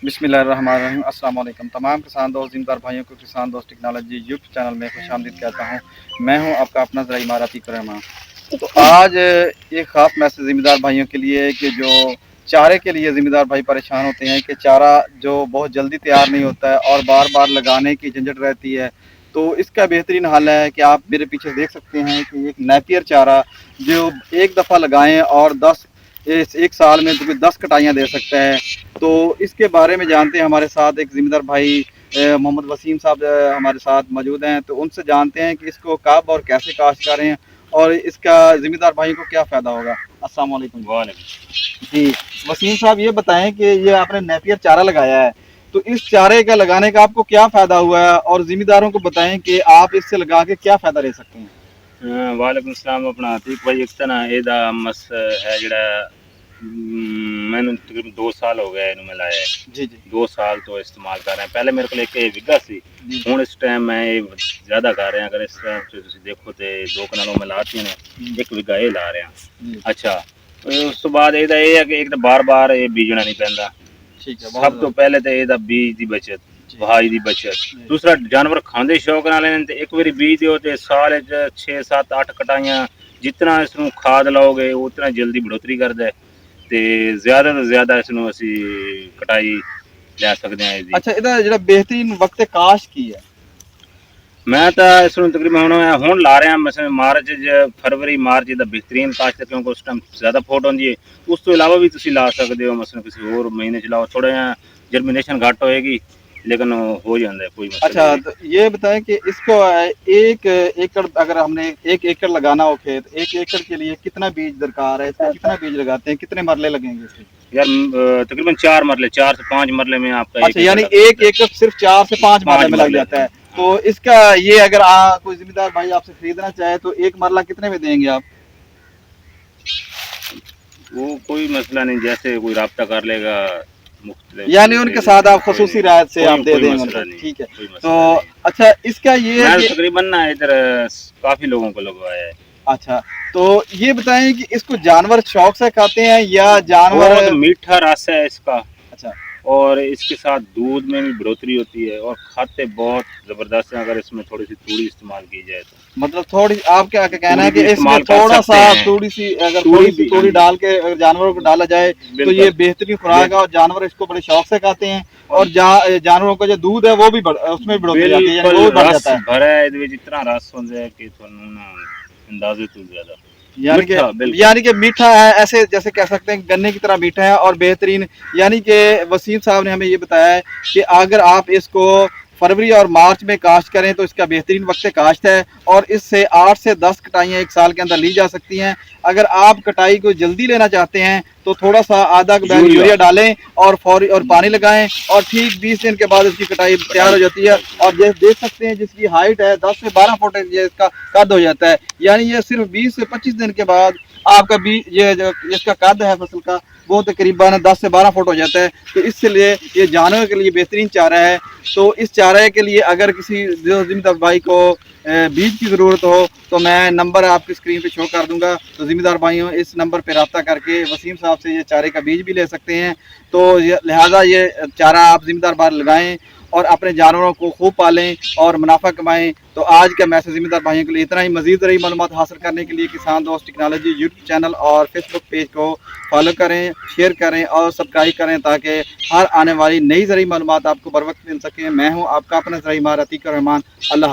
बिस्मिल्लाहिर्रहमानिर्रहीम। अस्सलाम वालेकुम तमाम किसान दोस्त ज़िम्मेदार भाइयों को किसान दोस्त टेक्नोलॉजी यूट्यूब चैनल में खुशामदीद कहता हूँ। मैं हूँ आपका अपना ज़रा इमारती रहमान। तो आज एक ख़ास मैसेज ज़िम्मेदार भाइयों के लिए कि जो चारे के लिए ज़िम्मेदार भाई परेशान होते हैं कि चारा जो बहुत जल्दी तैयार नहीं होता है और बार बार लगाने की झंझट रहती है। तो इसका बेहतरीन हल है कि आप मेरे पीछे देख सकते हैं कि एक नेपियर चारा जो एक दफ़ा लगाएं और 10 एक साल में तो 10 कटाइयाँ दे सकता है। तो इसके बारे में जानते हैं, हमारे साथ एक ज़िम्मेदार भाई मोहम्मद वसीम साहब हमारे साथ मौजूद हैं। तो उनसे जानते हैं कि इसको कब और कैसे काश्त करें और इसका ज़िम्मेदार भाई को क्या फ़ायदा होगा। अस्सलाम वालेकुम। वालेकुम। जी वसीम साहब, ये बताएं कि ये आपने नेपियर चारा लगाया है, तो इस चारे का लगाने का आपको क्या फ़ायदा हुआ है और ज़िम्मेदारों को बताएं कि आप इससे लगा के क्या फ़ायदा ले सकते हैं। वालेकुम सलाम। अपना ठीक भाई एक तना एदा मस है जड़ा मैंने तकरीबन 2 साल हो गए इन्होंने लाया है। जी जी 2 साल तो इस्तेमाल कर रहे हैं। पहले मेरे को एक विगा सी, हुण इस टाइम मैं ज़्यादा कर रहे हैं। अगर इस टाइम तुसीं देखो तो 2 कनालों में लाती ने, 1 विगा ये ला रहे हैं। अच्छा, उस तो बाद ਇਹਦਾ ਇਹ ਹੈ ਕਿ ਇੱਕ ਤਾਂ ਬਾਰ-ਬਾਰ ਇਹ ਬੀਜਣਾ ਨਹੀਂ ਪੈਂਦਾ। ਸਭ ਤੋਂ ਪਹਿਲੇ ਤਾਂ ਇਹਦਾ ਬੀਜ ਦੀ ਬਚਤ, ਵਹਾਈ ਦੀ ਬਚਤ। ਦੂਸਰਾ ਜਾਨਵਰ ਖਾਂਦੇ ਸ਼ੌਕ ਨਾਲ ਨੇ ਤੇ ਇੱਕ ਵਾਰੀ ਬੀਜ ਦਿਓ ਤੇ ਸਾਲ 'ਚ 6 7 8 ਕਟਾਈਆਂ ਜਿੰਨਾ ਇਸ ਨੂੰ ਖਾਦ ਲਾਓਗੇ ਉਤਨਾ ਜਲਦੀ ਬੜੋਤਰੀ ਕਰਦਾ ਹੈ ਤੇ ਜ਼ਿਆਦਾ ਤੋਂ ਜ਼ਿਆਦਾ ਇਸ ਨੂੰ ਅਸੀਂ ਕਟਾਈ ਲੈ ਸਕਦੇ ਹਾਂ ਇਹਦੀ। ਅੱਛਾ, ਇਹਦਾ ਜਿਹੜਾ ਬਿਹਤਰੀਨ ਵਕਤ ਕਾਸ਼ ਕੀ ਹੈ? ਮੈਂ ਤਾਂ ਇਸ ਨੂੰ ਤਕਰੀਬਨ ਹੁਣ ਲਾ ਰਿਹਾ ਮਸਲ ਮਾਰਚ ਫਰਵਰੀ ਮਾਰਚ ਦਾ ਬਿਹਤਰੀਨ ਕਾਸ਼ਤ ਹੈ ਕਿਉਂਕਿ ਉਸ ਟਾਈਮ ਜ਼ਿਆਦਾ ਫੋਟ ਹੁੰਦੀ है। ਉਸ ਤੋਂ ਇਲਾਵਾ ਵੀ ਤੁਸੀਂ ਲਾ ਸਕਦੇ ਹੋ, ਮਸਲ ਕਿਸੇ ਹੋਰ महीने च लाओ, थोड़ा जर्मिनेशन घट होएगी लेकिन हो जाता है, कोई मसला। अच्छा, तो ये बताएं कि इसको 1 एकड़ अगर हमने 1 एकड़ लगाना हो खेत, 1 एकड़ के लिए कितना बीज दरकार है, इसमें कितना बीज लगाते हैं, कितने मरले लगेंगे इसके? यार तकरीबन 4 मरले, 4 से 5 मरले में आपका। अच्छा, यानी 1 एकड़ सिर्फ 4 से 5 मरले में लग जाता है। तो इसका ये अगर कोई जिम्मेदार भाई आपसे खरीदना चाहे तो 1 मरला कितने में देंगे आप? वो कोई मसला नहीं, जैसे कोई राब्ता कर लेगा, यानी उनके साथ आप खसूसी रायत से आप दे देंगे। ठीक है। तो अच्छा, इसका ये है तकरीबन ना इधर काफी लोगों को लगवाया है। अच्छा, तो ये बताएं कि इसको जानवर शौक से खाते हैं या जानवर? बहुत मीठा रस है इसका। अच्छा, और इसके साथ दूध में भी बढ़ोतरी होती है और खाते बहुत जबरदस्त है अगर इसमें थोड़ी सी तूड़ी इस्तेमाल की जाए तो। मतलब थोड़ी, आप क्या कहना है कि इसमें थोड़ा सा थोड़ी सी अगर तूड़ी डाल के अगर जानवरों को डाला जाए तो ये बेहतरीन खुराक है और जानवर इसको बड़े शौक से खाते हैं। और जानवरों का जो दूध है वो भी उसमें बढ़ोतरी जाती है, यानी वो बढ़ जाता है। भरा है इतना रस होता है कि अंदाजे तो ज्यादा यानी कि मीठा है, ऐसे जैसे कह सकते हैं गन्ने की तरह मीठा है और बेहतरीन। यानी कि वसीम साहब ने हमें ये बताया है कि अगर आप इसको फरवरी और मार्च में काश्त करें तो इसका बेहतरीन वक्त काश्त है और इससे 8 से 10 कटाइयाँ 1 साल के अंदर ली जा सकती हैं। अगर आप कटाई को जल्दी लेना चाहते हैं तो थोड़ा सा आधा बैग यूरिया डालें और फौरी और पानी लगाएं और ठीक 20 दिन के बाद इसकी कटाई तैयार हो जाती है। और जैसे देख सकते हैं जिसकी हाइट है 10 से 12 फुट इसका कद हो जाता है। यानी ये सिर्फ 20 से 25 दिन के बाद आपका ये जो इसका कद है फसल का वो तकरीबन 10 से 12 फुट हो जाता है। तो इसलिए ये जानवर के लिए बेहतरीन चारा है। तो इस चारे के लिए अगर किसी जिम्मेदार भाई को बीज की ज़रूरत हो तो मैं नंबर आपकी स्क्रीन पे शो कर दूंगा। तो ज़िम्मेदार भाइयों, इस नंबर पे रब्ता करके वसीम साहब से ये चारे का बीज भी ले सकते हैं। तो लिहाजा ये चारा आप ज़िम्मेदार भाई लगाएं और अपने जानवरों को खूब पालें और मुनाफा कमाएं। तो आज का मैसेज ज़िम्मेदार भाइयों के लिए इतना ही। मज़ीद ज़रूरी मालूमात हासिल करने के लिए किसान दोस्त टेक्नोलॉजी यूट्यूब चैनल और फेसबुक पेज को फॉलो करें, शेयर करें और सब्सक्राइब करें ताकि हर आने वाली नई ज़रूरी मालूमात आपको बर वक्त मिल सकें। मैं हूँ आपका अपना ज़रूरी इमारती रहमान। अल्लाह हाफ़िज़।